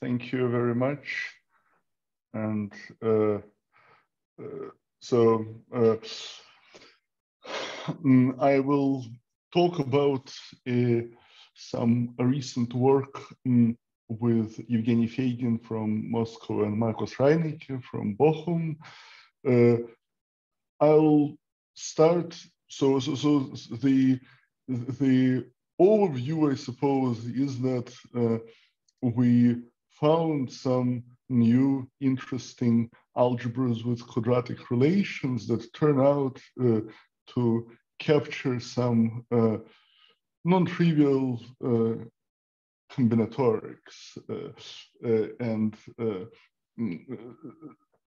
Thank you very much. And so I will talk about some recent work with Evgeny Feigin from Moscow and Markus Reinecke from Bochum. I'll start. So the overview, I suppose, is that we found some new interesting algebras with quadratic relations that turn out to capture some non-trivial combinatorics. And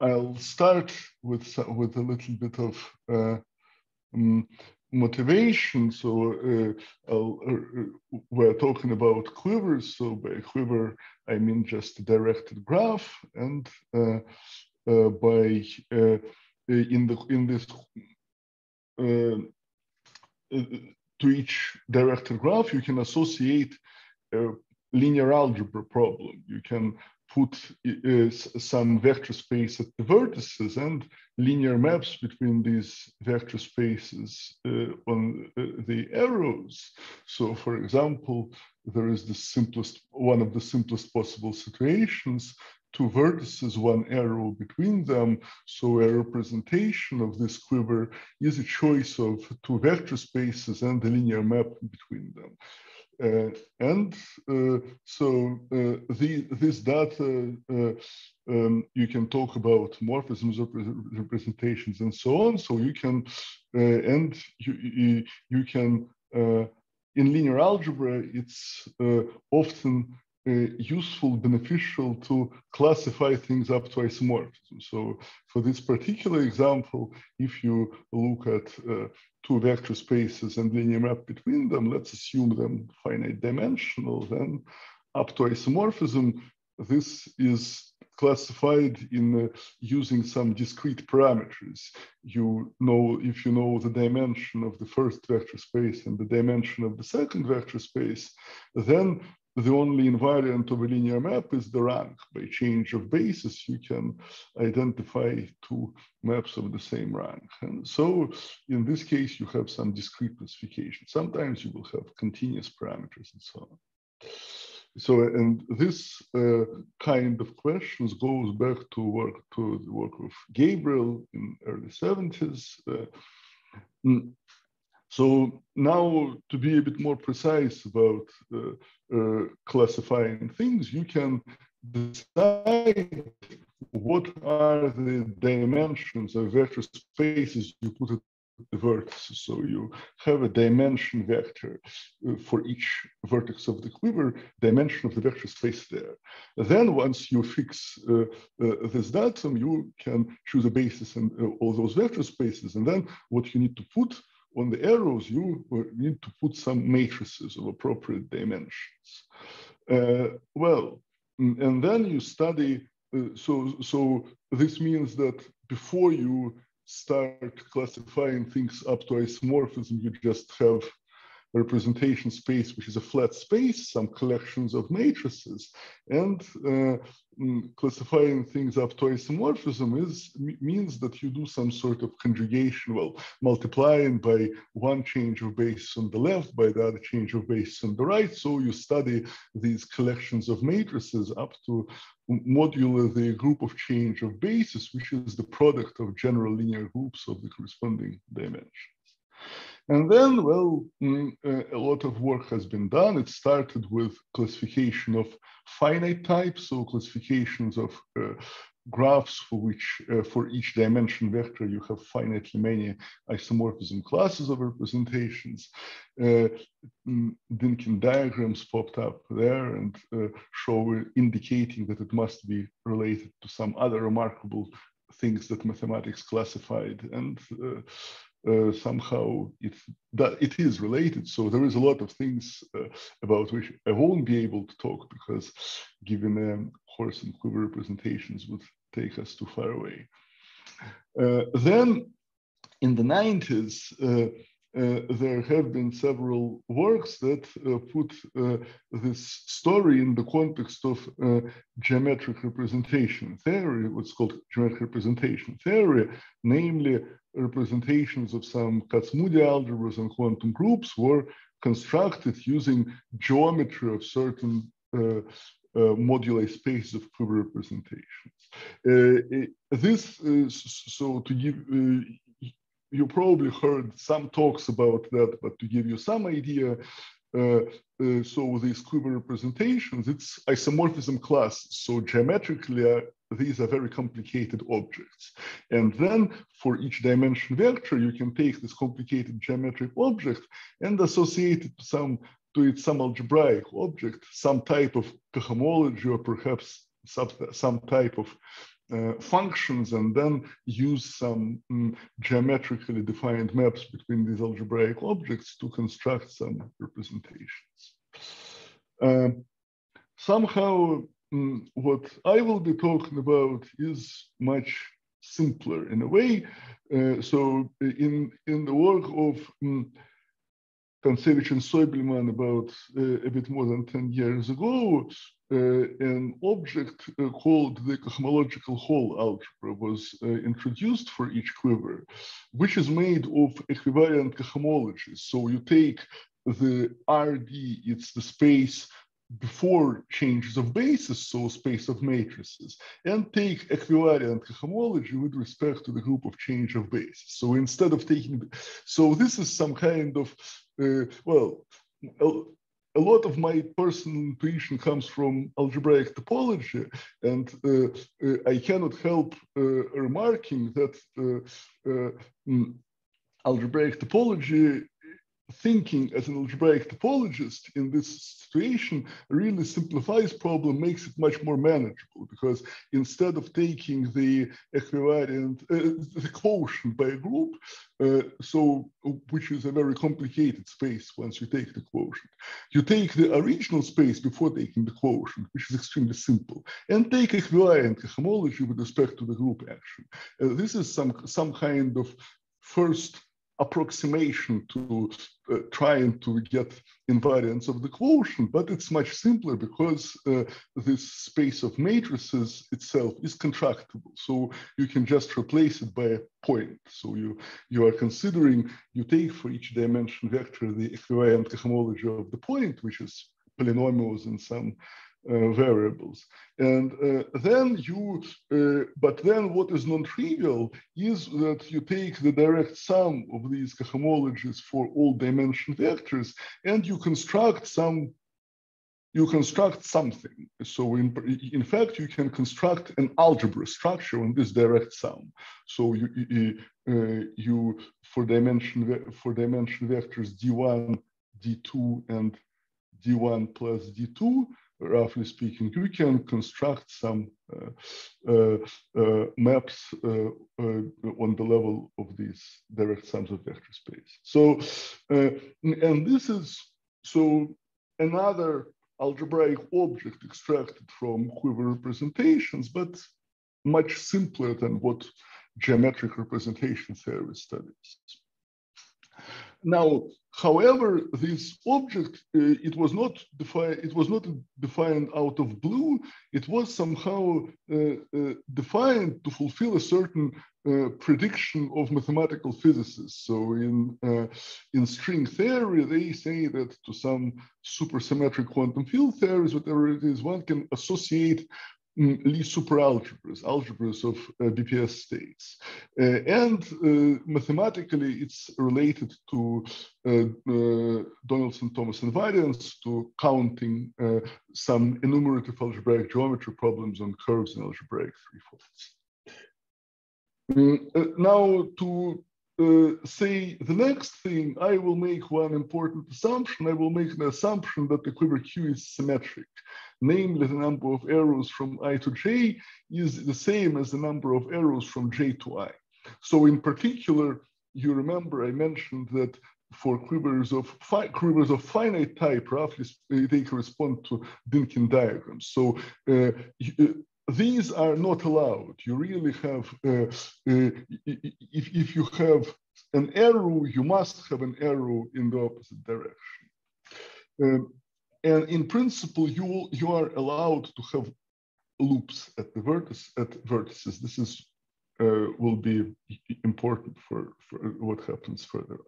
I'll start with a little bit of motivation. So we're talking about quivers. So by quiver, I mean just a directed graph, and to each directed graph, you can associate a linear algebra problem. You can put some vector space at the vertices and linear maps between these vector spaces on the arrows. So for example, there is one of the simplest possible situations, two vertices, one arrow between them. So a representation of this quiver is a choice of two vector spaces and a linear map between them. This data, you can talk about morphisms of representations and so on. So you can, you can, in linear algebra, it's often useful, beneficial to classify things up to isomorphism. So for this particular example, if you look at two vector spaces and linear map between them, let's assume them finite dimensional, then up to isomorphism, this is classified in using some discrete parameters. You know, if you know the dimension of the first vector space and the dimension of the second vector space, then the only invariant of a linear map is the rank. By change of basis, you can identify two maps of the same rank. And so in this case, you have some discrete classification. Sometimes you will have continuous parameters and so on. So, and this kind of questions goes back to the work of Gabriel in early 70s. So now, to be a bit more precise about classifying things, you can decide what are the dimensions of vector spaces you put at the vertices. So you have a dimension vector for each vertex of the quiver, dimension of the vector space there. Then once you fix this datum, you can choose a basis in all those vector spaces. And then what you need to put on the arrows, you need to put some matrices of appropriate dimensions. And then you study, so this means that before you start classifying things up to isomorphism, you just have a representation space, which is a flat space, some collections of matrices, and classifying things up to isomorphism means that you do some sort of conjugation, well, multiplying by one change of basis on the left by the other change of basis on the right. So you study these collections of matrices up to modulo the group of change of basis, which is the product of general linear groups of the corresponding dimensions. And then, well, a lot of work has been done. It started with classification of finite types, so classifications of graphs for which, for each dimension vector, you have finitely many isomorphism classes of representations. Dynkin diagrams popped up there and indicating that it must be related to some other remarkable things that mathematics classified, and somehow it is related. So there is a lot of things about which I won't be able to talk because given horse and quiver representations would take us too far away. Then in the 90s, there have been several works that put this story in the context of geometric representation theory, what's called geometric representation theory, namely representations of some Kac-Moody algebras and quantum groups were constructed using geometry of certain moduli spaces of quiver representations. So to give, you probably heard some talks about that, but to give you some idea, so these quiver representations, it's isomorphism classes. So geometrically, these are very complicated objects. And then for each dimension vector, you can take this complicated geometric object and associate it to it some algebraic object, some type of cohomology, or perhaps some type of functions, and then use some geometrically defined maps between these algebraic objects to construct some representations. Somehow, what I will be talking about is much simpler in a way. So in the work of Kontsevich and Soibelman about a bit more than 10 years ago, an object called the cohomological Hall algebra was introduced for each quiver, which is made of equivariant cohomologies. So you take the RD, it's the space before changes of basis, so space of matrices, and take equivariant cohomology with respect to the group of change of basis. So instead of taking, so this is some kind of, well, a lot of my personal intuition comes from algebraic topology, and I cannot help remarking that algebraic topology, thinking as an algebraic topologist in this situation really simplifies problem, makes it much more manageable, because instead of taking the equivariant, the quotient by a group, so which is a very complicated space once you take the quotient, you take the original space before taking the quotient, which is extremely simple, and take equivariant cohomology with respect to the group action. This is some kind of first approximation to trying to get invariance of the quotient, but it's much simpler because this space of matrices itself is contractible. So you can just replace it by a point. So you are considering, you take for each dimension vector the equivariant cohomology of the point, which is polynomials in some variables. And then but then what is non-trivial is that you take the direct sum of these cohomologies for all dimension vectors, and you construct something. So in fact, you can construct an algebra structure on this direct sum. So you for dimension vectors d1, d2, and d1 plus d2, roughly speaking, you can construct some maps on the level of these direct sums of vector space. So, and this is so another algebraic object extracted from quiver representations, but much simpler than what geometric representation theory studies. Now, however, this object, it was not defined out of blue. It was somehow defined to fulfill a certain prediction of mathematical physicists. So in string theory, they say that to some supersymmetric quantum field theories, whatever it is, one can associate Lie superalgebras, algebras of BPS states. And mathematically, it's related to Donaldson-Thomas invariance, to counting some enumerative algebraic geometry problems on curves in algebraic threefolds. Now, to say the next thing, I will make one important assumption. I will make an assumption that the quiver Q is symmetric. Namely, the number of arrows from I to J is the same as the number of arrows from J to I. So in particular, you remember I mentioned that for quivers of finite type, roughly they correspond to Dynkin diagrams. So these are not allowed. You really have, if you have an arrow, you must have an arrow in the opposite direction. And in principle, you are allowed to have loops at the vertices. This is will be important for what happens further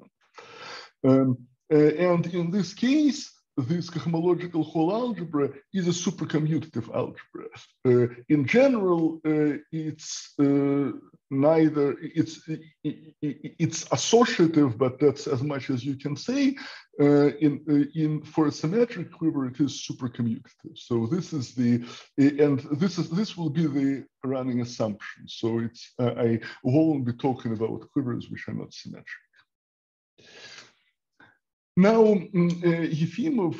on. And in this case, this cohomological whole algebra is a supercommutative algebra. In general, it's neither, it's associative, but that's as much as you can say. For a symmetric quiver, it is supercommutative. So this is the, and this will be the running assumption. So it's, I won't be talking about quivers which are not symmetric. Now, Yefimov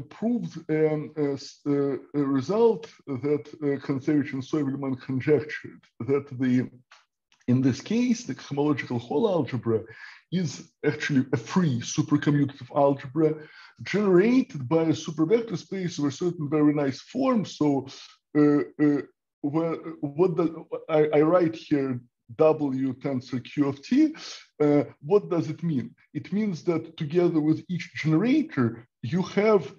proved a result that Kontsevich and Sovelman conjectured, that in this case, the cohomological whole algebra is actually a free supercommutative algebra generated by a supervector space of a certain very nice form. So I write here W tensor Q of T. What does it mean? It means that together with each generator, you have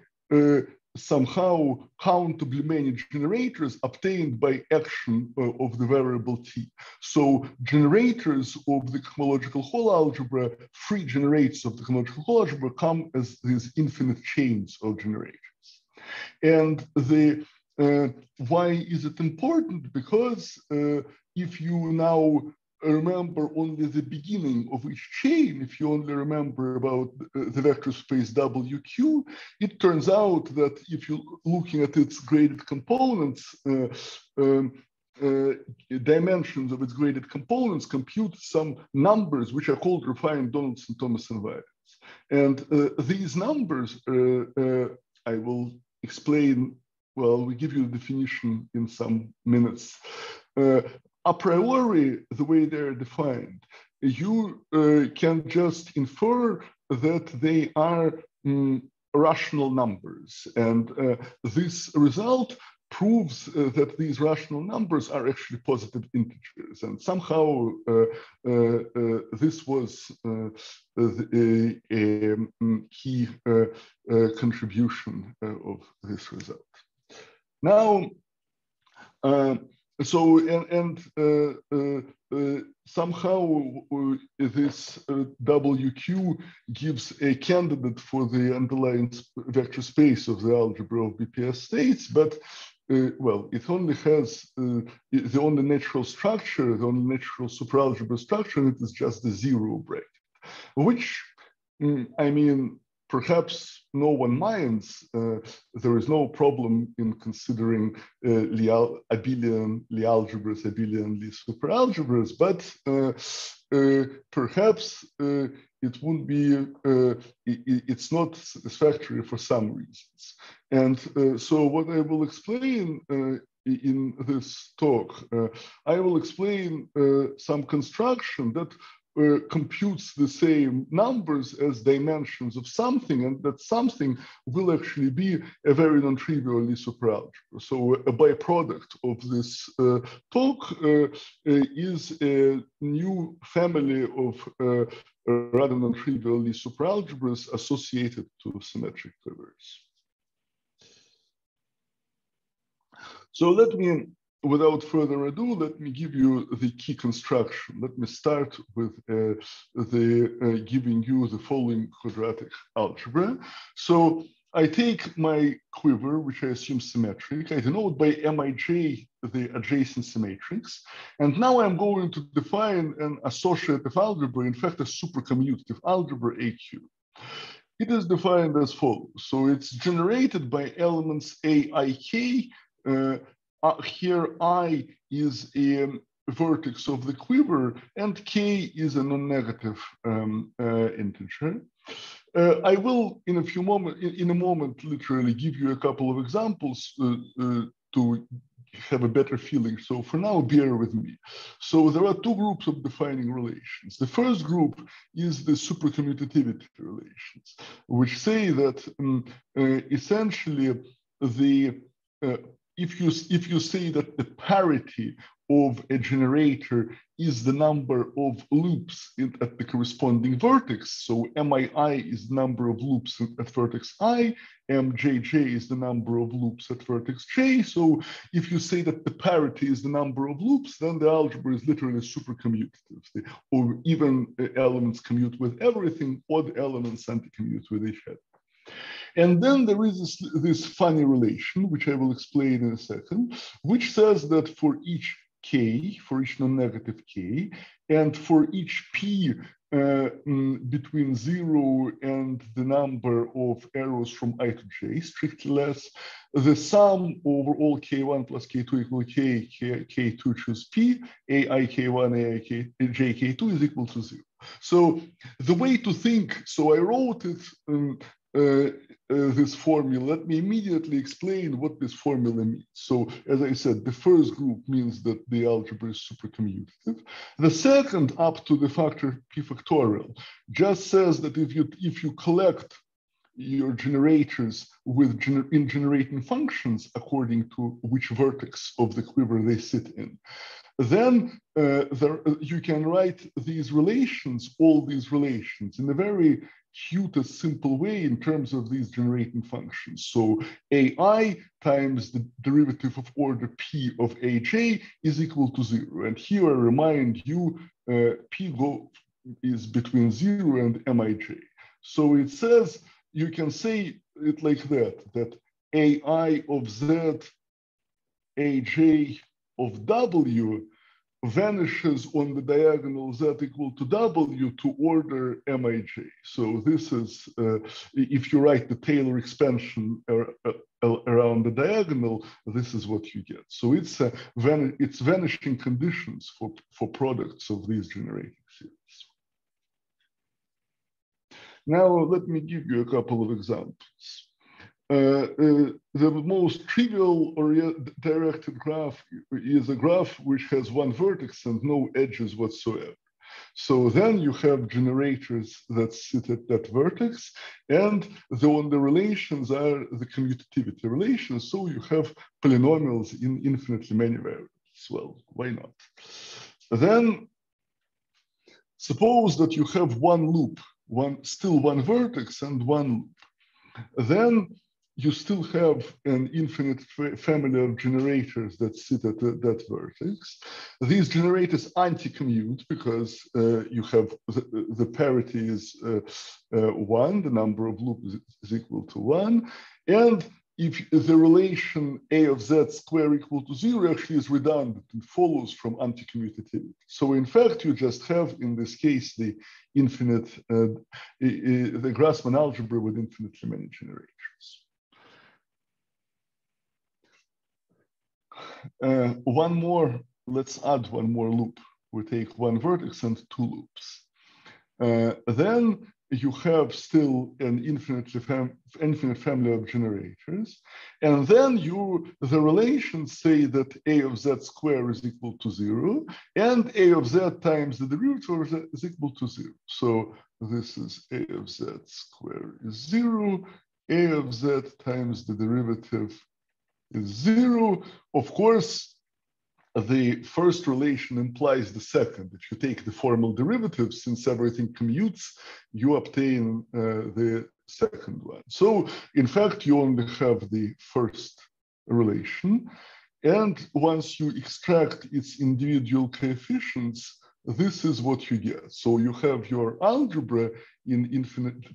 somehow countably many generators obtained by action of the variable T. So generators of the cohomological whole algebra, free generators of the cohomological whole algebra, come as these infinite chains of generators. And why is it important? Because if you now remember only the beginning of each chain, if you only remember about the vector space WQ, it turns out that if you're looking at its graded components, dimensions of its graded components compute some numbers which are called refined Donaldson-Thomas invariants. And these numbers, I will explain, well, we give you the definition in some minutes. A priori, the way they're defined, you can just infer that they are rational numbers. And this result proves that these rational numbers are actually positive integers. And somehow this was a key contribution of this result. Now, somehow this WQ gives a candidate for the underlying vector space of the algebra of BPS states, but well, it only has the only natural structure, the only natural superalgebra structure, and it is just the zero bracket, which, I mean, perhaps no one minds. There is no problem in considering abelian Lie algebras, abelian Lie superalgebras, but perhaps it won't be, it's not satisfactory for some reasons. And so what I will explain in this talk, I will explain some construction that computes the same numbers as dimensions of something, and that something will actually be a very non-trivial Lie superalgebra. So a byproduct of this talk is a new family of rather non-trivial Lie superalgebras associated to symmetric quivers. So let me, without further ado, let me give you the key construction. Let me start with giving you the following quadratic algebra. So I take my quiver, which I assume symmetric. I denote by Mij the adjacency matrix. And now I'm going to define an associative algebra, in fact, a supercommutative algebra AQ. It is defined as follows. So it's generated by elements Aik. Here I is a vertex of the quiver and K is a non-negative integer. I will in a moment literally give you a couple of examples to have a better feeling. So for now, bear with me. So there are two groups of defining relations. The first group is the supercommutativity relations, which say that essentially if you say that the parity of a generator is the number of loops at the corresponding vertex, so MII is the number of loops at vertex I, MJJ is the number of loops at vertex J. So if you say that the parity is the number of loops, then the algebra is literally supercommutative. Or even elements commute with everything, odd elements anti-commute with each other. And then there is this funny relation, which I will explain in a second, which says that for each k, for each non-negative k, and for each p between 0 and the number of arrows from I to j, strictly less, the sum over all k1 plus k2 equal k2 choose p, ai k1, ai j k2 is equal to 0. So the way to think, so I wrote it this formula. Let me immediately explain what this formula means. So as I said, the first group means that the algebra is supercommutative. The second, up to the factor p factorial, just says that if you collect your generators in generating functions according to which vertex of the quiver they sit in, then you can write these relations, all these relations, in a very cutest, simple way in terms of these generating functions. So AI times the derivative of order P of AJ is equal to 0. And here I remind you, P is between 0 and Mij. So it says, you can say it like that AI of Z, AJ of W vanishes on the diagonal Z equal to W to order Mij. So this is, if you write the Taylor expansion around the diagonal, this is what you get. So it's vanishing conditions for products of these generating series. Now let me give you a couple of examples. The most trivial directed graph is a graph which has one vertex and no edges whatsoever. So then you have generators that sit at that vertex, and the relations are the commutativity relations. So you have polynomials in infinitely many variables. Well, why not? Then suppose that you have one loop, still one vertex and one loop. Then you still have an infinite family of generators that sit at that vertex. These generators anti-commute because you have the parity is 1, the number of loops is equal to 1. And if the relation A of Z square equal to 0 actually is redundant and follows from anti-commutativity. So in fact, you just have, in this case, the infinite, the Grassmann algebra with infinitely many generators. Let's add one more loop. We take one vertex and two loops. Then you have still an infinite family of generators. And then the relations say that A of Z square is equal to 0, and A of Z times the derivative of Z is equal to 0. So this is A of Z square is 0, A of Z times the derivative is 0. Of course, the first relation implies the second. If you take the formal derivative, since everything commutes, you obtain the second one. So in fact, you only have the first relation. And once you extract its individual coefficients, this is what you get. So you have your algebra in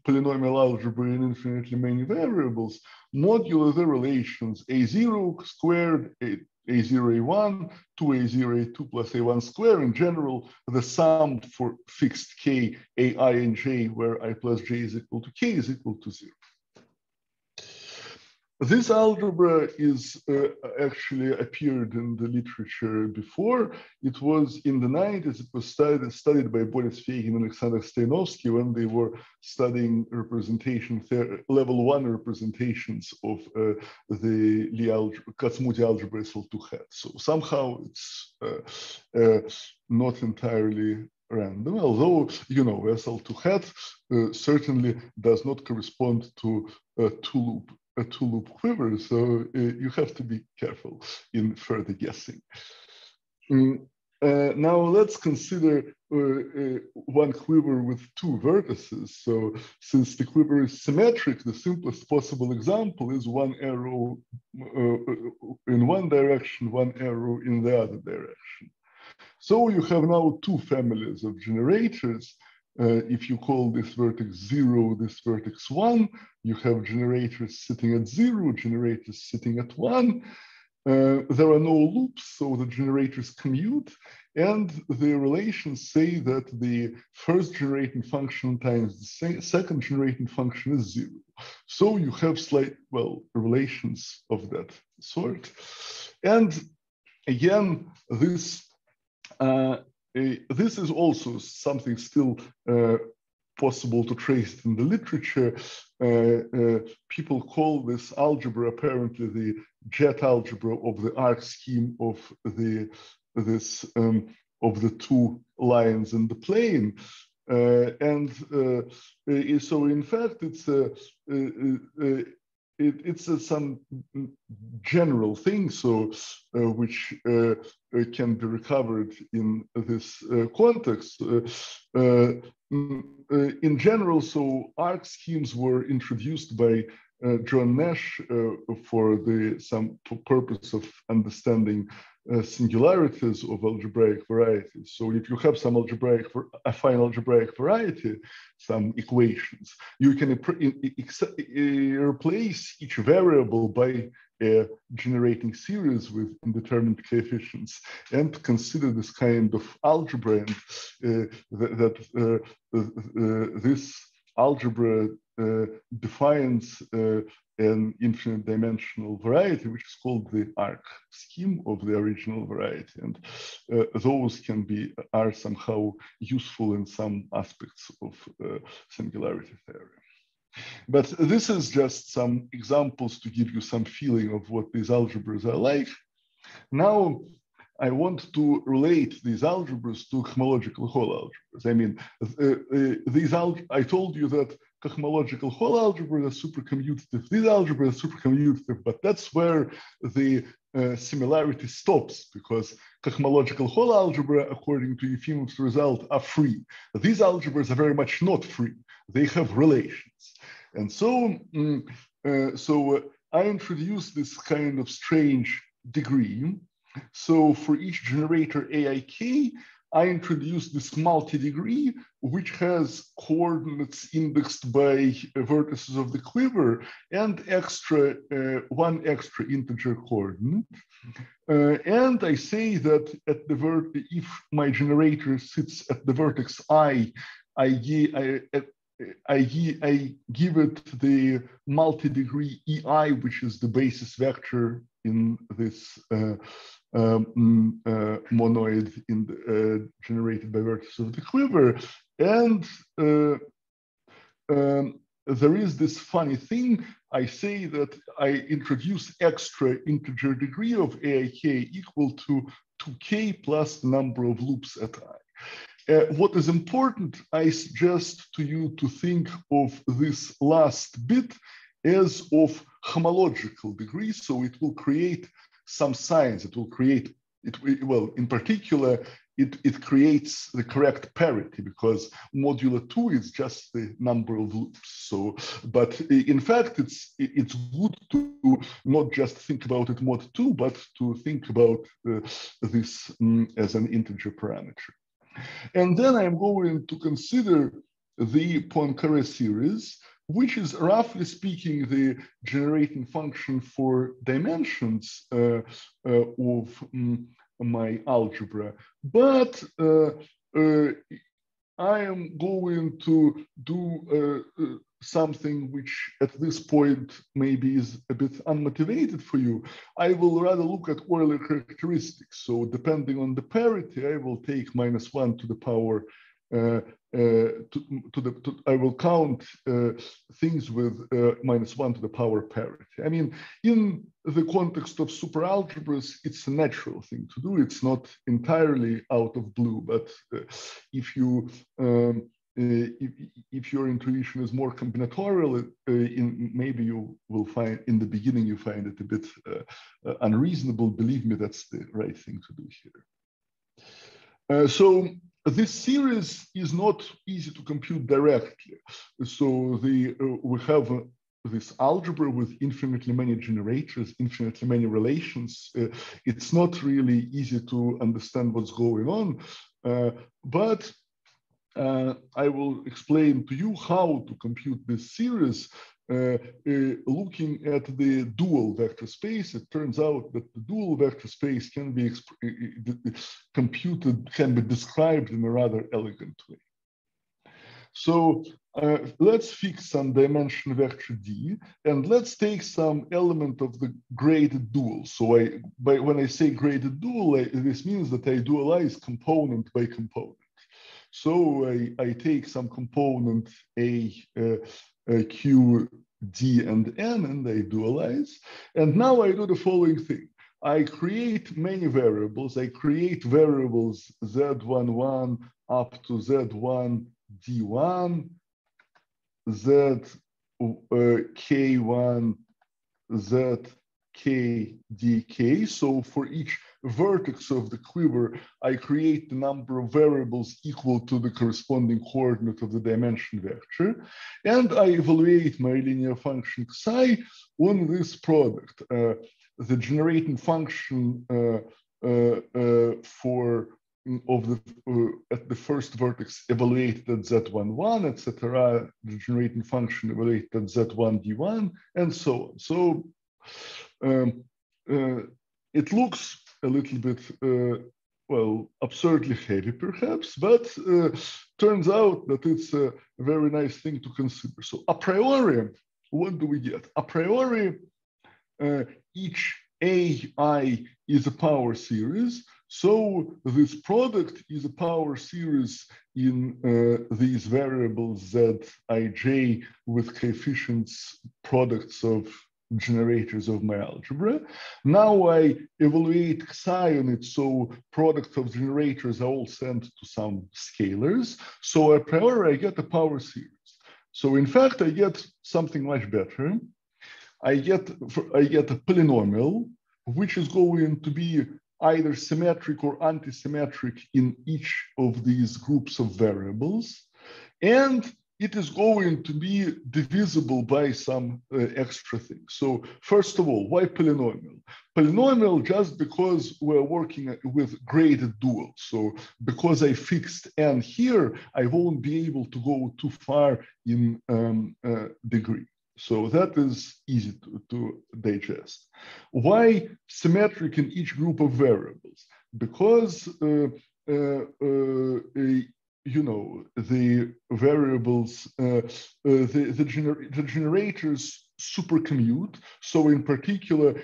polynomial algebra in infinitely many variables, modulo the relations A0 squared, A0, A1, 2A0, A2 plus A1 square. In general, the sum for fixed K, AI and J, where I plus J is equal to K is equal to 0. This algebra is actually appeared in the literature before. It was in the 90s. It was studied by Boris Feigin and Alexander Stoyanovsky when they were studying level 1 representations of the Lie algebra, Kac-Moody algebra SL2 hat. So somehow it's not entirely random, although, you know, SL2 hat certainly does not correspond to a two-loop a two-loop quiver, so you have to be careful in further guessing. Now let's consider one quiver with two vertices. So since the quiver is symmetric, the simplest possible example is one arrow in one direction, one arrow in the other direction. So you have now two families of generators. If you call this vertex 0, this vertex 1, you have generators sitting at 0, generators sitting at 1. There are no loops, so the generators commute, and the relations say that the first generating function times the second generating function is 0. So you have slight, well, relations of that sort. And again, this is also something still possible to trace in the literature. People call this algebra apparently the jet algebra of the arc scheme of the two lines in the plane. So in fact, it's some general thing, so which can be recovered in this context. In general, so arc schemes were introduced by John Nash for some purpose of understanding singularities of algebraic varieties. So if you have some fine algebraic variety, some equations, you can replace each variable by a generating series with indeterminate coefficients and consider this kind of algebra, and this algebra defines an infinite dimensional variety, which is called the arc scheme of the original variety. And those are somehow useful in some aspects of singularity theory. But this is just some examples to give you some feeling of what these algebras are like. Now, I want to relate these algebras to cohomological Hall algebras. I mean, I told you that cohomological Hall algebras are supercommutative. These algebras are supercommutative, but that's where the similarity stops, because cohomological Hall algebra, according to Yefimov's result, are free. These algebras are very much not free. They have relations. And so, I introduced this kind of strange degree. So for each generator AIK, I introduced this multi-degree, which has coordinates indexed by vertices of the quiver and one extra integer coordinate. And I say that if my generator sits at the vertex I give it the multi-degree EI, which is the basis vector in this monoid generated by vertices of the quiver. And there is this funny thing. I say that I introduce extra integer degree of AIK equal to 2k plus the number of loops at I. What is important, I suggest to you to think of this last bit as of homological degree. So it will create some signs. It will create, well, in particular, it creates the correct parity, because modulo 2 is just the number of loops. So, but in fact, it's good to not just think about it mod 2, but to think about this as an integer parameter. And then I'm going to consider the Poincare series, which is roughly speaking the generating function for dimensions of my algebra. But I am going to do something which at this point maybe is a bit unmotivated for you. I will rather look at Euler characteristics. So depending on the parity, I will take -1 to the power, I will count things with -1 to the power parity. I mean, in the context of superalgebras, it's a natural thing to do. It's not entirely out of blue, but if you if your intuition is more combinatorial, maybe you will find in the beginning you find it a bit unreasonable. Believe me, that's the right thing to do here. So this series is not easy to compute directly. So we have this algebra with infinitely many generators, infinitely many relations. It's not really easy to understand what's going on, but I will explain to you how to compute this series looking at the dual vector space. It turns out that the dual vector space can be computed, can be described in a rather elegant way. So let's fix some dimension vector D, and let's take some element of the graded dual. So when I say graded dual, this means that I dualize component by component. So I take some component Q, D, and N, and I dualize. And now I do the following thing. I create many variables. I create variables Z11 up to Z1 D1, K1, Kdk. So for each vertex of the quiver, I create the number of variables equal to the corresponding coordinate of the dimension vector. And I evaluate my linear function psi on this product. The generating function at the first vertex evaluated at Z11, etc. The generating function evaluated at Z1 D1, and so on. So it looks a little bit, well, absurdly heavy perhaps, but turns out that it's a very nice thing to consider. So a priori, what do we get? A priori, each AI is a power series. So this product is a power series in these variables Zij with coefficients products of generators of my algebra. Now I evaluate psi on it, so product of generators are all sent to some scalars. So a priori I get a power series. So in fact I get something much better. I get a polynomial which is going to be either symmetric or anti-symmetric in each of these groups of variables, and it is going to be divisible by some extra things. So first of all, why polynomial? Polynomial just because we're working with graded duals. So because I fixed n here, I won't be able to go too far in degree. So that is easy to digest. Why symmetric in each group of variables? Because you know, the variables, the generators supercommute. So in particular,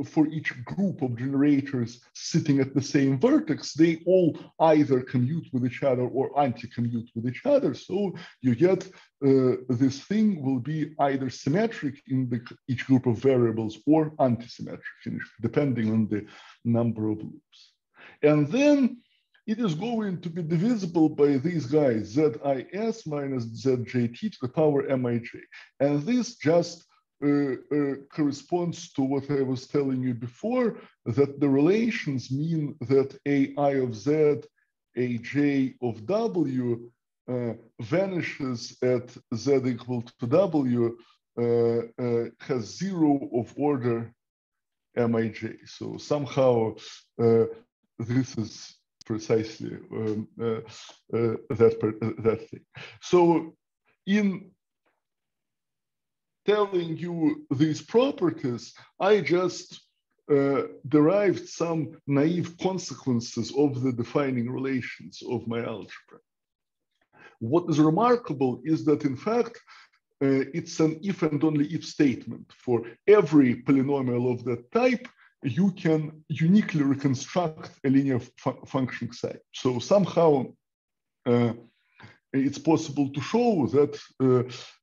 for each group of generators sitting at the same vertex, they all either commute with each other or anti-commute with each other. So you get this thing will be either symmetric in each group of variables or anti-symmetric, depending on the number of loops. And then it is going to be divisible by these guys, Zis minus Zjt to the power mij. And this just corresponds to what I was telling you before, that the relations mean that AI of Z, Aj of W vanishes at Z equal to W, has zero of order Mij. So somehow this is precisely that thing. So in telling you these properties, I just derived some naive consequences of the defining relations of my algebra. What is remarkable is that, in fact, it's an if and only if statement. For every polynomial of that type, you can uniquely reconstruct a linear function psi. So somehow it's possible to show that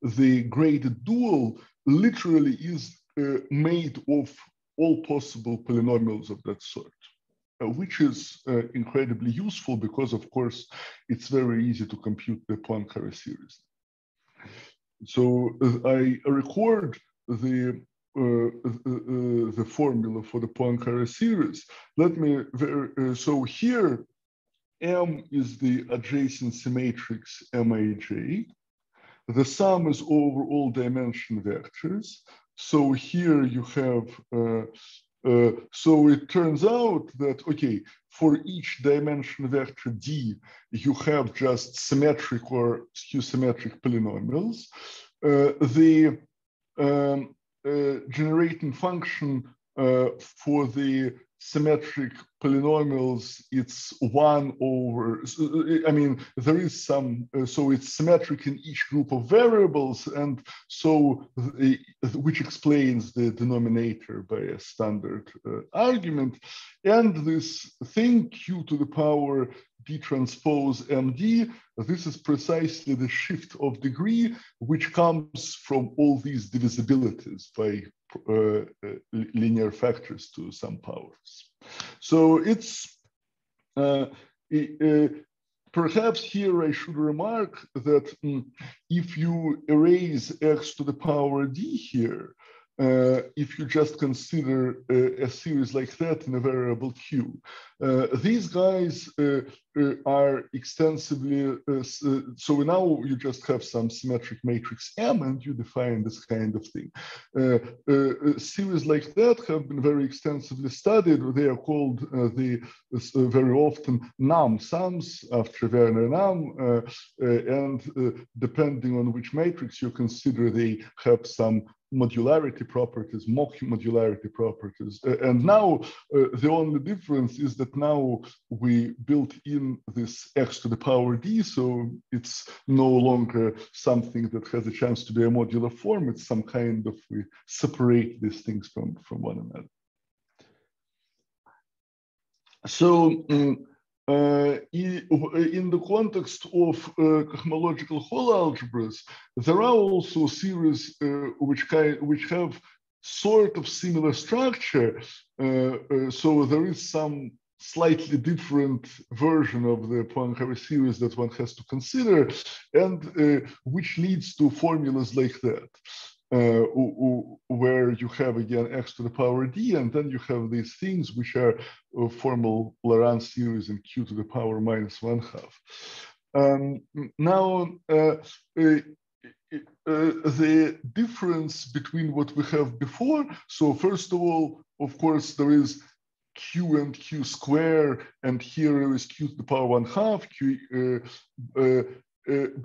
the graded dual literally is made of all possible polynomials of that sort. which is incredibly useful because, of course, it's very easy to compute the Poincare series. So I record the formula for the Poincare series. Let me, so here, M is the adjacency matrix Maj. The sum is over all dimension vectors. So here you have, so it turns out that, okay, for each dimension vector D, you have just symmetric or skew-symmetric polynomials. The generating function for the symmetric polynomials, it's 1 over, I mean, there is some, so it's symmetric in each group of variables, and so, which explains the denominator by a standard argument. And this thing, Q to the power D transpose MD, this is precisely the shift of degree, which comes from all these divisibilities by linear factors to some powers. So it's, perhaps here I should remark that if you erase x to the power D here, if you just consider a series like that in a variable Q, these guys are extensively, so now you just have some symmetric matrix M and you define this kind of thing. Series like that have been very extensively studied. They are called very often NUM sums after Werner Nahm, and depending on which matrix you consider, they have some modularity properties, mock modularity properties. And now the only difference is that now we built in this x to the power D, so it's no longer something that has a chance to be a modular form. It's some kind of, we separate these things from one another. So in the context of cohomological Hall algebras, there are also series which have sort of similar structure. So there is some slightly different version of the Poincare series that one has to consider, and which leads to formulas like that. Where you have again x to the power D, and then you have these things which are formal Laurent series and q to the power minus 1/2. Now, the difference between what we have before, so first of all, of course, there is q and q square, and here there is q to the power 1/2,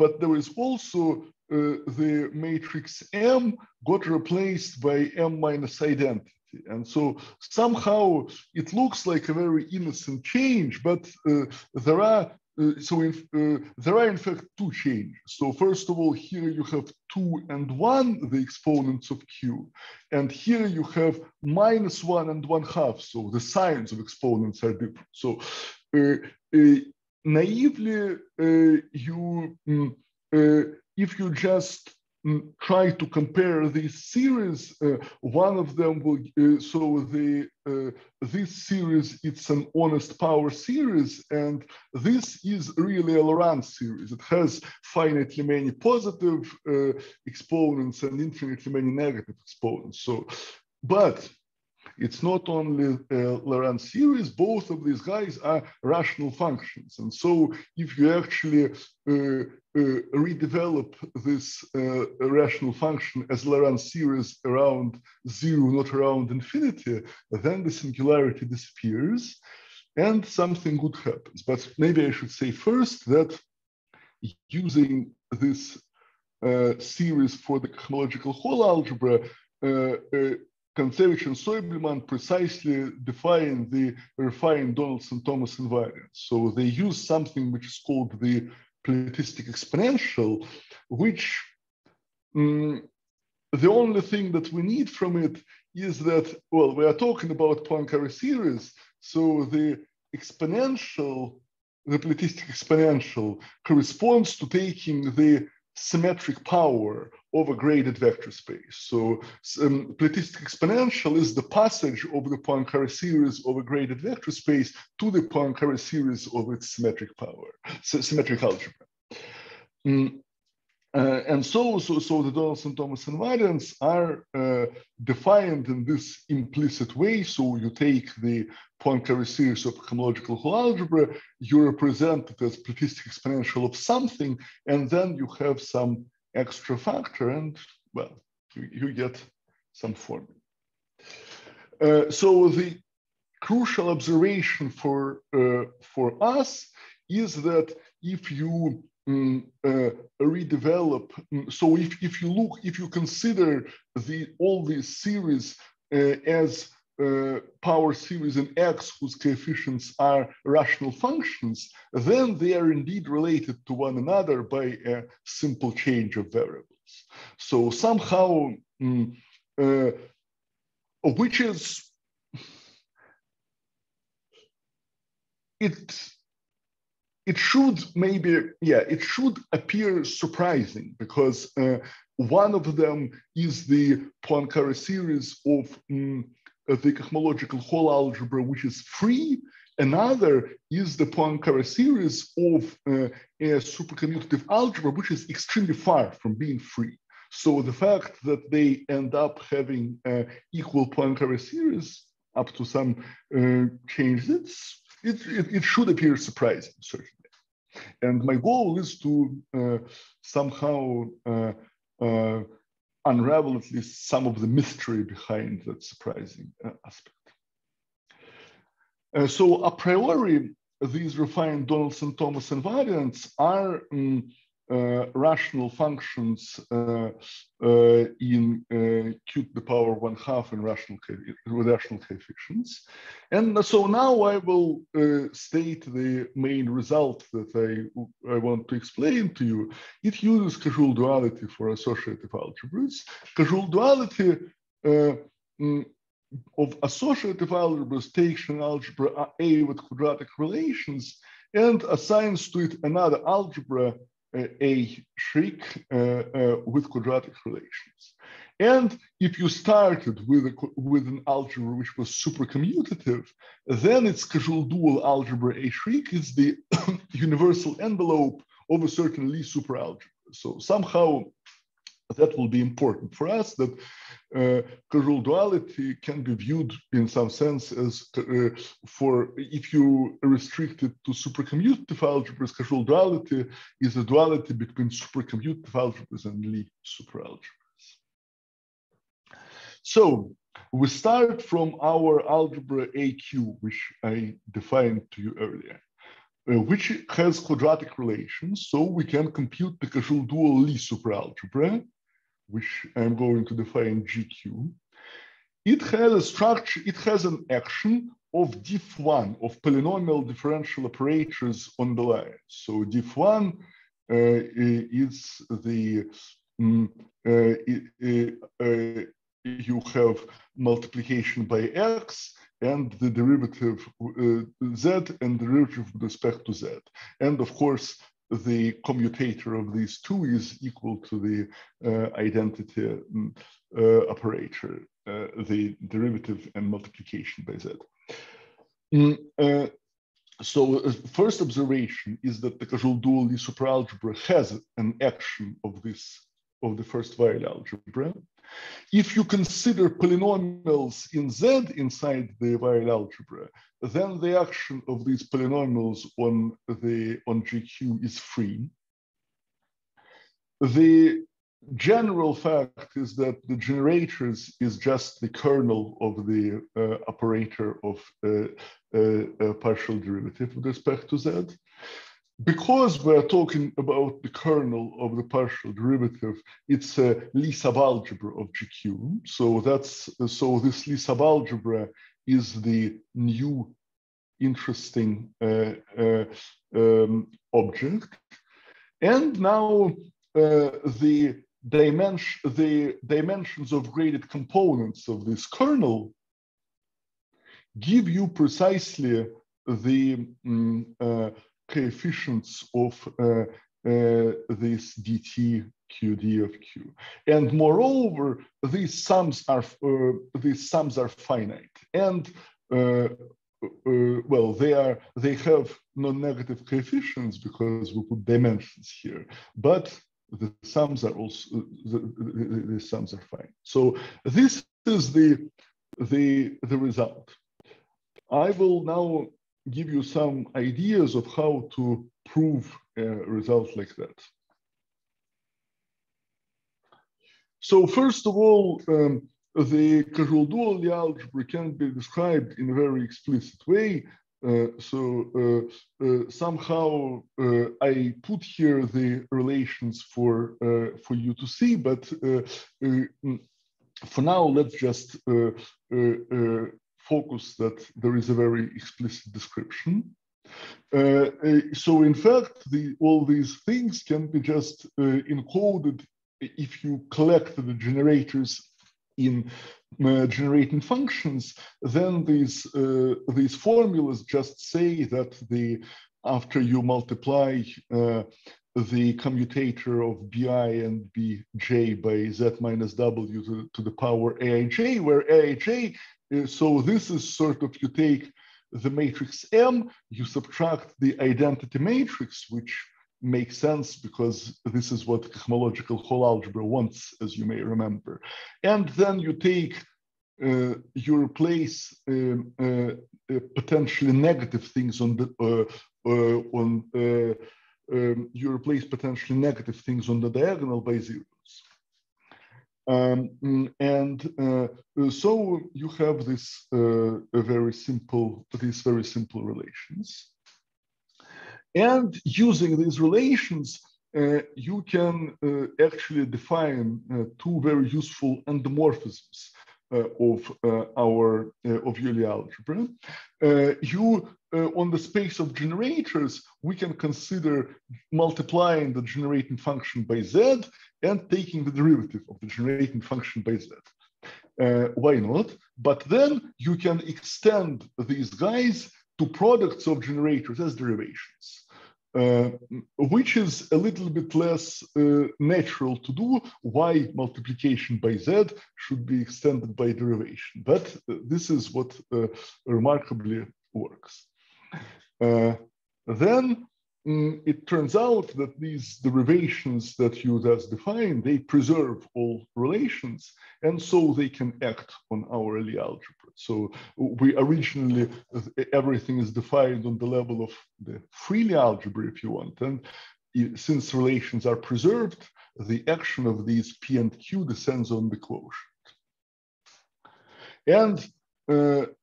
but there is also the matrix M got replaced by M minus identity. And so somehow it looks like a very innocent change, but there are in fact two changes. So first of all, here you have 2 and 1, the exponents of Q. And here you have minus 1 and 1/2. So the signs of exponents are different. So naively, if you just try to compare these series, one of them will, this series, it's an honest power series, and this is really a Laurent series. It has finitely many positive exponents and infinitely many negative exponents. So, but it's not only a Laurent series, both of these guys are rational functions. And so if you actually redevelop this rational function as Laurent series around 0, not around infinity, then the singularity disappears and something good happens. But maybe I should say first that using this series for the cohomological Hall algebra, Kontsevich and Soibelman precisely define the refined Donaldson-Thomas invariance. So they use something which is called the Pleitistic exponential, which the only thing that we need from it is that, well, we are talking about Poincare series, so the exponential, the Pleitistic exponential corresponds to taking the symmetric power of a graded vector space. So platistic exponential is the passage of the Poincare series of a graded vector space to the Poincare series of its symmetric power, symmetric algebra. And so the Donaldson-Thomas invariants are defined in this implicit way. So you take the Poincare series of homological whole algebra, you represent it as platistic exponential of something, and then you have some extra factor, and well, you get some formula. So the crucial observation for us is that if you redevelop, so if you consider all these series as power series in X whose coefficients are rational functions, then they are indeed related to one another by a simple change of variables. So somehow, which is it should maybe, it should appear surprising because one of them is the Poincare series of the cohomological whole algebra, which is free. Another is the Poincare series of a supercommutative algebra, which is extremely far from being free. So the fact that they end up having equal Poincare series up to some changes, it should appear surprising, certainly. And my goal is to somehow unravel at least some of the mystery behind that surprising aspect. So a priori, these refined Donaldson-Thomas invariants are rational functions in q to the power 1/2 in rational coefficients. And so now I will state the main result that I want to explain to you. It uses Cajal duality for associative algebras. Cajal duality of associative algebras takes an algebra A with quadratic relations and assigns to it another algebra A Schrick with quadratic relations. And if you started with an algebra which was supercommutative, then its Cajal dual algebra A Schrick is the universal envelope of a certain Lie superalgebra. So somehow that will be important for us, that Cajal duality can be viewed in some sense as if you restrict it to supercommutative algebras, Cajal duality is a duality between supercommutative algebras and Lie superalgebras. So we start from our algebra AQ, which I defined to you earlier, which has quadratic relations. So we can compute the Cajal dual Lie superalgebra, which I'm going to define GQ. It has a structure, it has an action of diff1 of polynomial differential operators on the line. So diff1 is the, you have multiplication by X and the derivative Z and derivative with respect to Z. And of course, the commutator of these two is equal to the identity operator, the derivative and multiplication by Z. So first observation is that the Cajal dual Lie superalgebra has an action of the first Weyl algebra. If you consider polynomials in Z inside the Weyl algebra, then the action of these polynomials on GQ is free. The general fact is that the generators is just the kernel of the operator of a partial derivative with respect to Z. Because we're talking about the kernel of the partial derivative, it's a Lie subalgebra of GQ. So this Lie subalgebra is the new interesting object. And now the dimensions of graded components of this kernel give you precisely the coefficients of this dt QD of Q. And moreover, these sums are finite, and well, they have non-negative coefficients because we put dimensions here, but the sums are also the sums are fine. So this is the result. I will now give you some ideas of how to prove a result like that. So first of all, the causal dual Lie algebra can be described in a very explicit way. Somehow I put here the relations for you to see, but for now let's just focus that there is a very explicit description. So in fact, all these things can be just encoded if you collect the generators in generating functions. Then these formulas just say that after you multiply the commutator of bi and bj by z minus w to the power aij, where aij, so this is sort of, you take the matrix M, you subtract the identity matrix, which makes sense because this is what cohomological whole algebra wants, as you may remember. And then you take, you replace potentially negative things on the, you replace potentially negative things on the diagonal by zeros. So you have this these very simple relations. And using these relations, you can actually define two very useful endomorphisms of your Lie algebra. On the space of generators, we can consider multiplying the generating function by z and taking the derivative of the generating function by z. Why not? But then you can extend these guys to products of generators as derivations, which is a little bit less natural to do. Why multiplication by z should be extended by derivation? But this is what remarkably works. Then it turns out that these derivations that you thus define, they preserve all relations, and so they can act on our Lie algebra. So we originally, everything is defined on the level of the free Lie algebra, if you want. And since relations are preserved, the action of these P and Q descends on the quotient. And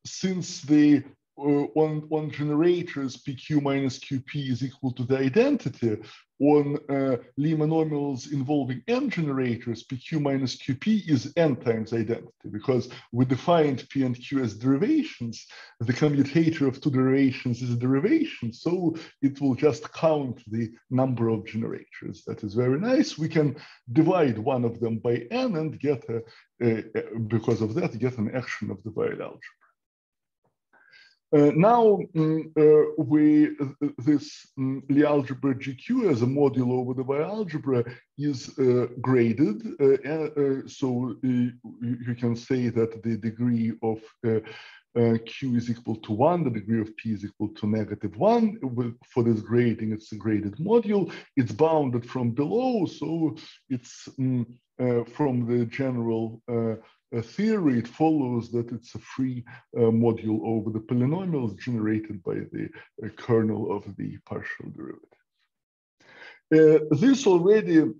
since the on generators PQ minus QP is equal to the identity, on Lie monomials involving n generators, PQ minus QP is n times identity, because we defined P and Q as derivations. The commutator of two derivations is a derivation, so it will just count the number of generators. That is very nice. We can divide one of them by n and get, because of that, get an action of the Weyl algebra. Now, this Lie algebra GQ as a module over the Weyl algebra is graded. So you can say that the degree of Q is equal to 1, the degree of P is equal to -1. For this grading, it's a graded module. It's bounded from below, so it's from the general theory, it follows that it's a free module over the polynomials generated by the kernel of the partial derivative. This already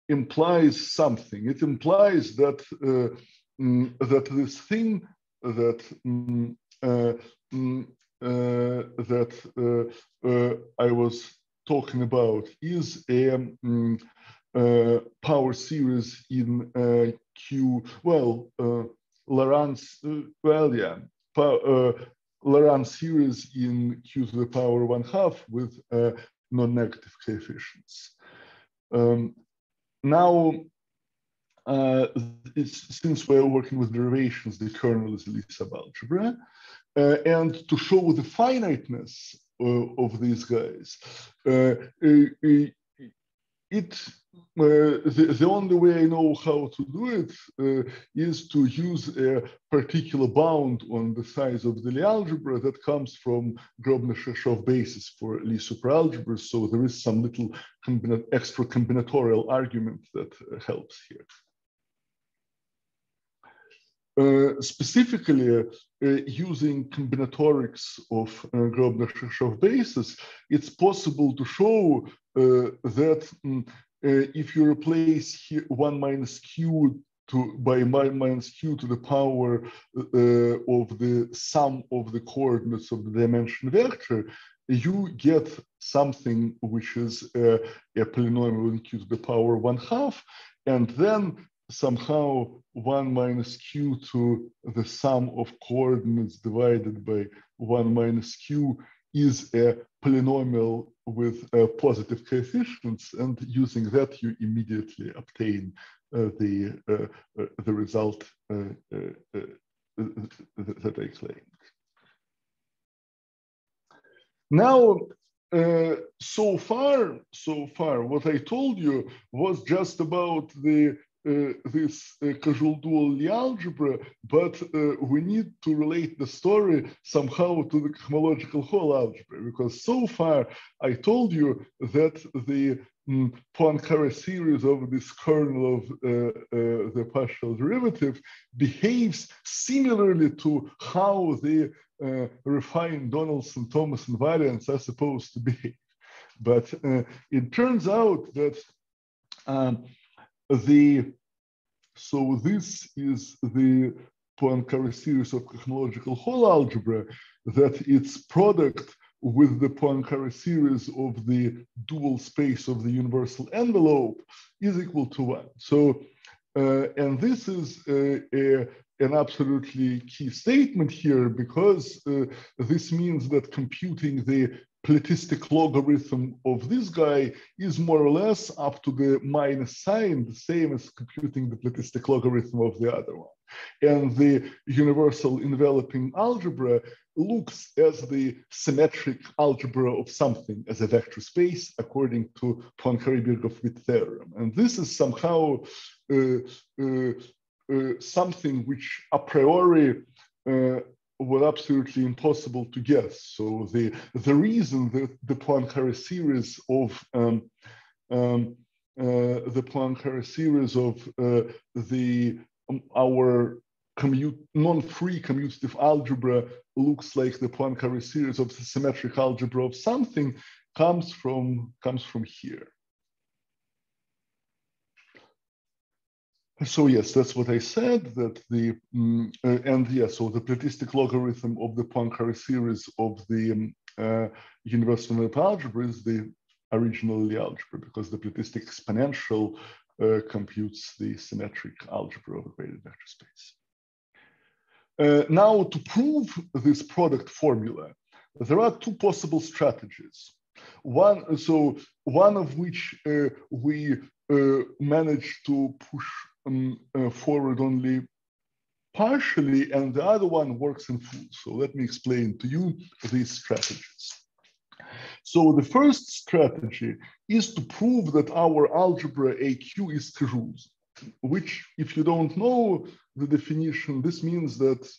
implies something. It implies that that this thing that I was talking about is a power series in Q, well, Laurent's, well, yeah, Laurent series in Q to the power 1/2 with non-negative coefficients. Now, since we're working with derivations, the kernel is a Lie subalgebra, and to show the finiteness of these guys, the only way I know how to do it is to use a particular bound on the size of the Lie algebra that comes from Grobner-Chershov basis for Lie superalgebras. So there is some little extra combinatorial argument that helps here. Specifically, using combinatorics of Grobner-Chershov basis, it's possible to show that if you replace here 1 minus q by minus q to the power of the sum of the coordinates of the dimension vector, you get something which is a polynomial in q to the power 1/2, and then somehow 1 minus q to the sum of coordinates divided by 1 minus q is a polynomial with positive coefficients, and using that you immediately obtain the result that I claimed. Now, so far, what I told you was just about this Koszul dual Lie algebra, but we need to relate the story somehow to the cohomological whole algebra, because so far I told you that the Poincare series of this kernel of the partial derivative behaves similarly to how the refined Donaldson-Thomas invariants are supposed to behave. But it turns out that so this is the Poincare series of cohomological whole algebra, that its product with the Poincare series of the dual space of the universal envelope is equal to 1. So, and this is an absolutely key statement here, because this means that computing the platistic logarithm of this guy is more or less up to the minus sign, the same as computing the platistic logarithm of the other one. And the universal enveloping algebra looks as the symmetric algebra of something as a vector space according to Poincare-Birkhoff-Witt theorem. And this is somehow something which a priori was absolutely impossible to guess. So the reason that the Poincare series of our non-free commutative algebra looks like the Poincare series of the symmetric algebra of something comes from here. So yes, that's what I said, that the, so the platistic logarithm of the Poincare series of the universal envelope algebra is the original Lie algebra, because the platistic exponential computes the symmetric algebra of a graded vector space. Now, to prove this product formula, there are two possible strategies. One of which we managed to push forward only partially, and the other one works in full. So let me explain to you these strategies. So the first strategy is to prove that our algebra AQ is Koszul's, which, if you don't know the definition, this means that,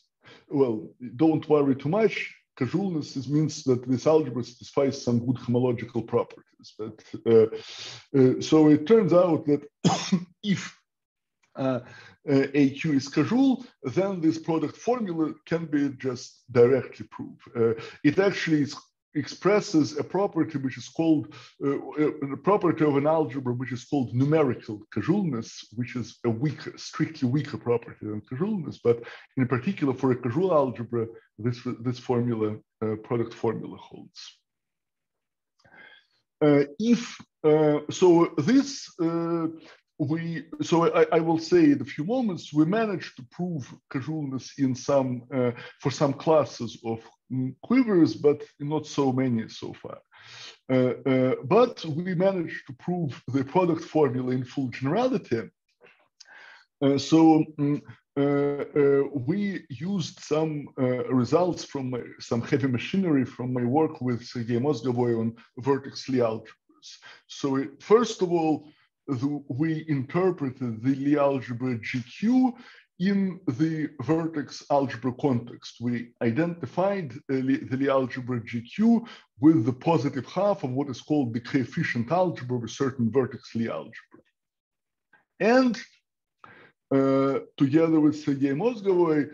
well, don't worry too much. Koszulness means that this algebra satisfies some good homological properties. But so it turns out that if AQ is Koszul, then this product formula can be just directly proved. It actually expresses a property which is called a property of an algebra which is called numerical Koszulness, which is a weaker, strictly weaker property than Koszulness. But in particular, for a Koszul algebra, this formula, product formula holds. I will say in a few moments, we managed to prove Koszulness in some, for some classes of quivers, but not so many so far. But we managed to prove the product formula in full generality. We used some results from some heavy machinery from my work with Sergei Mozgovoi on vertex Lie algebras. algebras. So first of all, we interpreted the Lie algebra GQ in the vertex algebra context. We identified the Lie algebra GQ with the positive half of what is called the coefficient algebra with certain vertex Lie algebra. And together with Sergei Mozgovoi,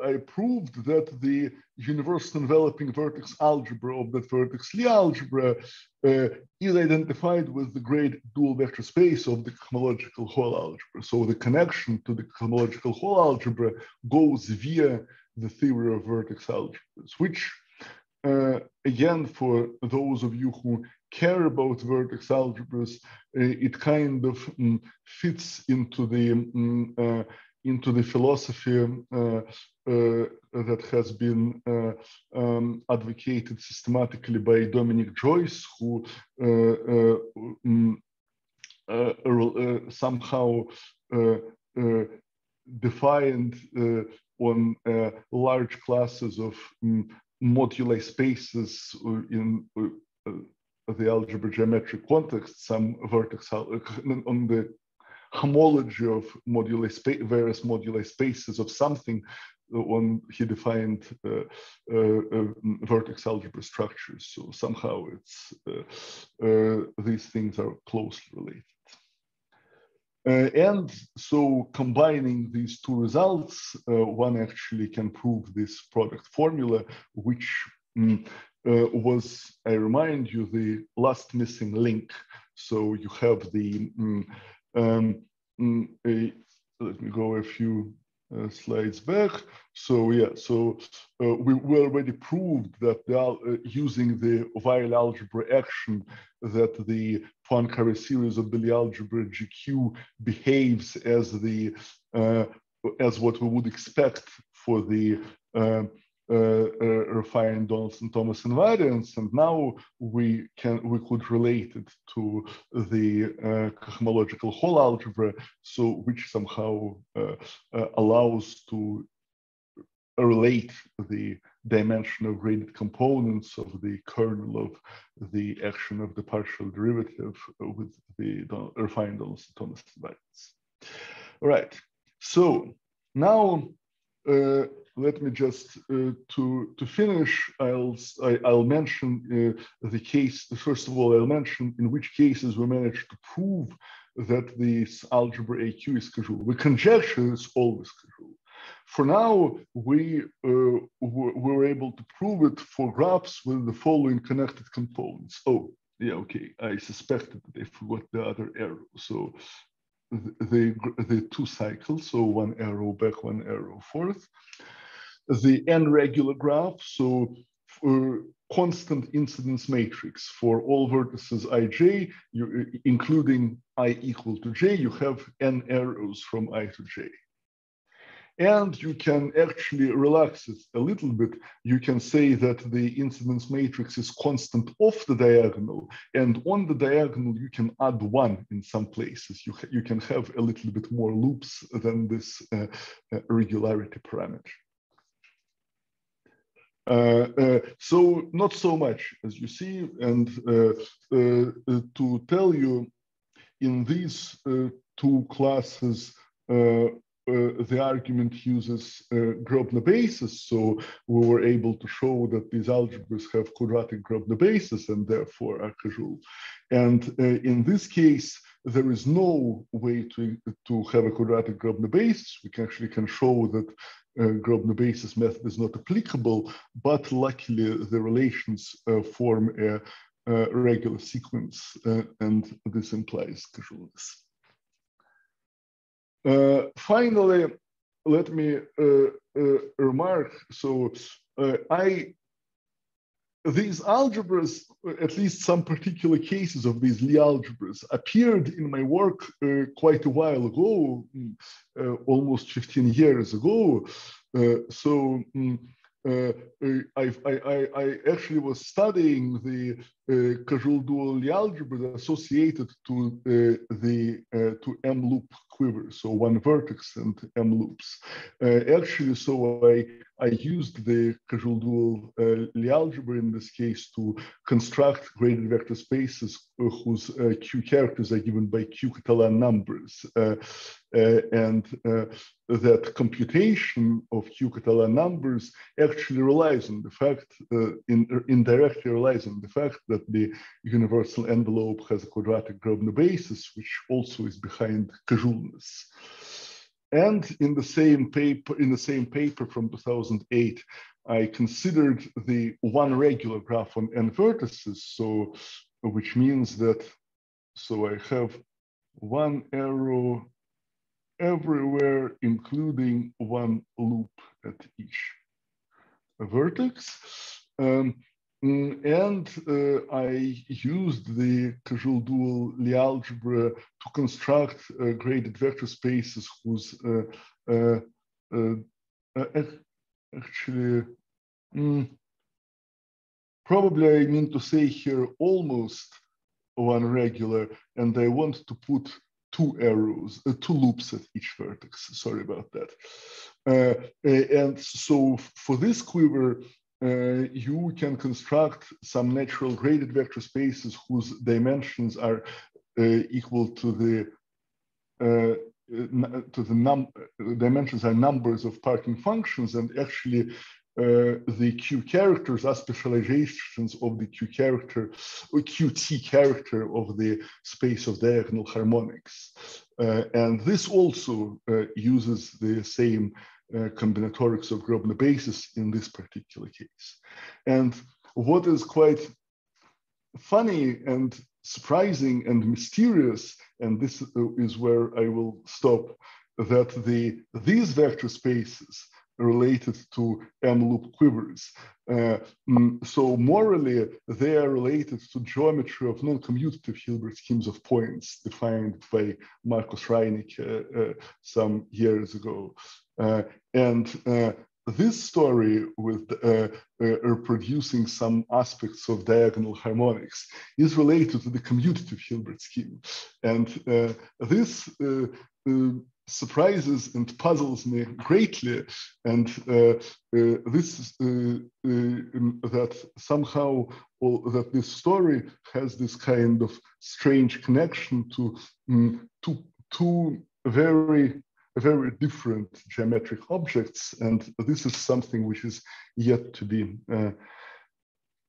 I proved that the universal enveloping vertex algebra of that vertex Lie algebra is identified with the great dual vector space of the cohomological Hall algebra. So the connection to the cohomological Hall algebra goes via the theory of vertex algebras, which again, for those of you who care about vertex algebras, it kind of fits into the philosophy that has been advocated systematically by Dominic Joyce, who somehow defined on large classes of moduli spaces in the algebra geometric context, some vertex on the homology of various moduli spaces of something. When he defined vertex algebra structures, so somehow it's these things are closely related. And so combining these two results, one actually can prove this product formula, which was, I remind you, the last missing link. So you have the, let me go a few slides back. So yeah, so we already proved that using the Weyl algebra action, that the Poincare series of the Lie algebra GQ behaves as the as what we would expect for the refined Donaldson-Thomas invariance, and now we could relate it to the cohomological Hall algebra, so which somehow allows to relate the dimension of graded components of the kernel of the action of the partial derivative with the refined Donaldson-Thomas invariance. All right, so now let me just to finish. I'll mention the case. First of all, I'll mention in which cases we managed to prove that this algebra AQ is Cajou. The conjecture is always Cajou. For now, we were able to prove it for graphs with the following connected components. Oh, yeah, okay. I suspected that I forgot the other arrow. So the two cycles, so one arrow back, one arrow forth. The n-regular graph, so constant incidence matrix for all vertices ij, including I equal to j, you have n arrows from I to j. And you can actually relax it a little bit. You can say that the incidence matrix is constant off the diagonal, and on the diagonal you can add one in some places. You can have a little bit more loops than this regularity parameter. So not so much, as you see, and to tell you, in these two classes, the argument uses Grobner basis, so we were able to show that these algebras have quadratic Grobner basis and therefore are Cajou. And in this case, there is no way to have a quadratic Grobner basis. We actually can show that Grobner basis method is not applicable, but luckily the relations form a regular sequence, and this implies Cajouiness. Finally, let me remark, so these algebras, at least some particular cases of these Lie algebras, appeared in my work quite a while ago, almost 15 years ago. I actually was studying the Cajou dual Lie algebra associated to to M loop quiver, so one vertex and M loops. Actually, so I used the causal dual Lie algebra in this case to construct graded vector spaces whose Q characters are given by Q Catalan numbers. And that computation of Q Catalan numbers actually relies on the fact, indirectly relies on the fact that the universal envelope has a quadratic Grobner basis, which also is behind casualness. And in the same paper from 2008, I considered the one regular graph on n vertices. So, which means that, so I have one arrow everywhere, including one loop at each vertex. And I used the causal dual Lie algebra to construct graded vector spaces whose actually, probably I mean to say here almost one regular, and I want to put two arrows, two loops at each vertex. Sorry about that. And so for this quiver, you can construct some natural graded vector spaces whose dimensions are equal to the dimensions are numbers of parting functions, and actually the Q characters are specializations of the Q character, or Qt character of the space of diagonal harmonics. And this also uses the same combinatorics of Grobner basis in this particular case. And what is quite funny and surprising and mysterious, and this is where I will stop, that these vector spaces related to M-loop quivers. So morally, they are related to geometry of non-commutative Hilbert schemes of points defined by Markus Reinicke some years ago. And this story with reproducing some aspects of diagonal harmonics is related to the commutative Hilbert scheme. And this surprises and puzzles me greatly. And this is that somehow that this story has this kind of strange connection to two very different geometric objects, and this is something which is yet to be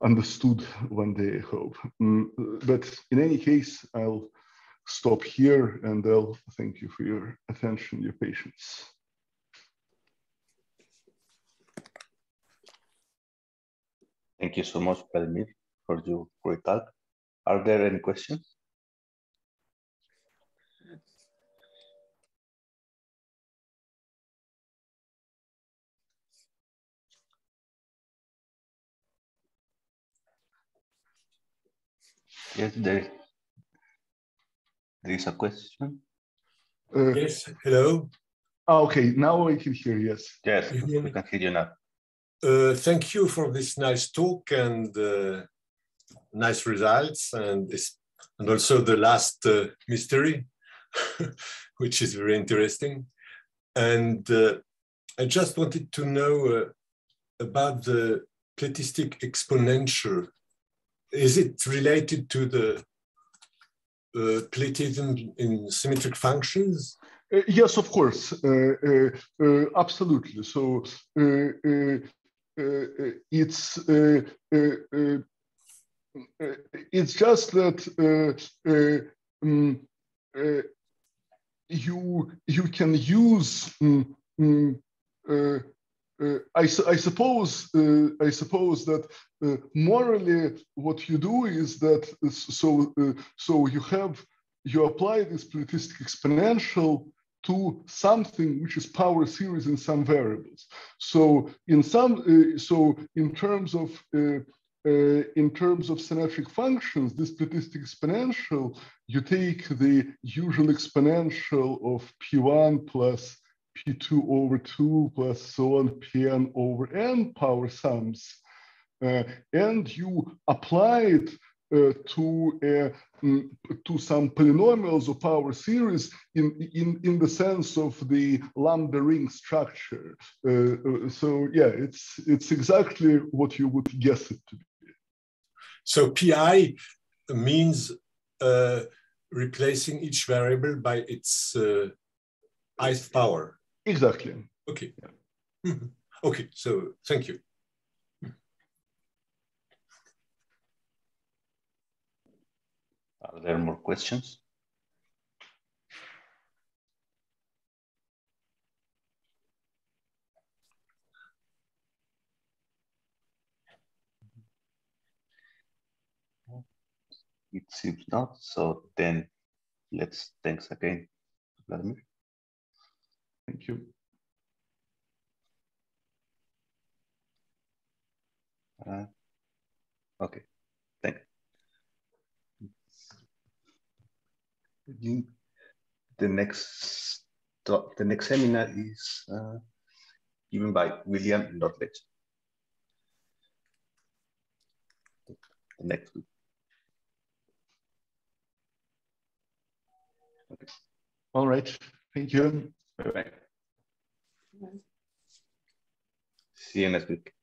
understood one day, I hope. But in any case, I'll stop here, and I'll thank you for your attention, your patience. Thank you so much, Vladimir, for your great talk. Are there any questions? Yes, there is a question. Yes, hello. Okay, now I can hear, yes. Yes, we can hear you now. Thank you for this nice talk and nice results, and also the last mystery, which is very interesting. And I just wanted to know about the platistic exponential. Is it related to the platism in symmetric functions? Yes, of course, absolutely. So it's just that you can use I suppose that morally what you do is that so you apply this platistic exponential to something which is power series in some variables. So in terms of symmetric functions, this platistic exponential, you take the usual exponential of P1 plus P2 over 2 plus so on Pn over n power sums, and you apply it to some polynomials of our series in the sense of the lambda ring structure. So yeah, it's exactly what you would guess it to be. So Pi means replacing each variable by its ith power. Exactly. Okay. Yeah. Okay, so thank you. Are there more questions? It seems not. So then thanks again, Vladimir. Thank you. Okay, thank you. The next seminar is given by William Nordlich. The next week. Okay. All right. Thank you. Bye-bye. See you next week.